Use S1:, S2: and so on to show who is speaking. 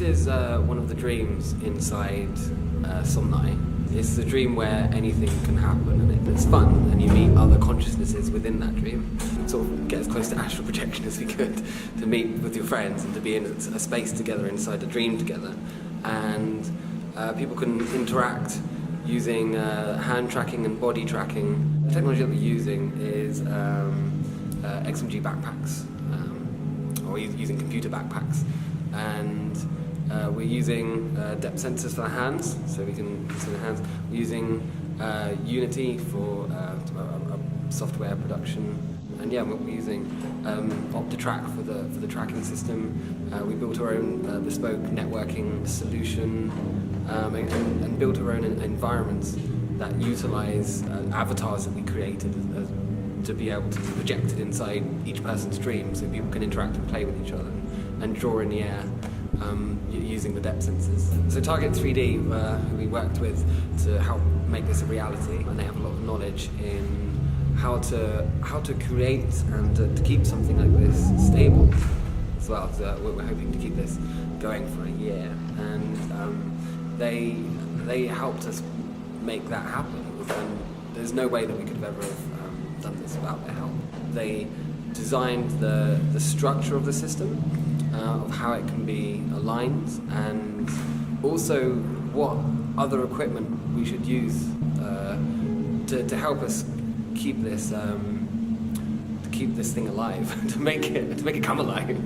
S1: is one of the dreams inside Somnai. It's the dream where anything can happen and it's fun, and you meet other consciousnesses within that dream. Sort of get as close to astral projection as we could, to meet with your friends and to be in a space together inside a dream together. And people can interact using hand tracking and body tracking. The technology that we're using is XMG backpacks, or using computer backpacks. And we're using depth sensors for the hands, so we can see the hands. We're using Unity for software production, and yeah, we're using DOTDOT.Track for the tracking system. We built our own bespoke networking solution, and built our own environments that utilize avatars that we created to be able to be projected inside each person's dream, so people can interact and play with each other and draw in the air. Using the depth sensors. So Target3D, who we worked with to help make this a reality, and they have a lot of knowledge in how to create and to keep something like this stable as well. So we're hoping to keep this going for a year, and they helped us make that happen. And there's no way that we could have ever have done this without their help. They designed the structure of the system, of how it can be aligned, and also what other equipment we should use to help us keep this thing alive, to make it come alive.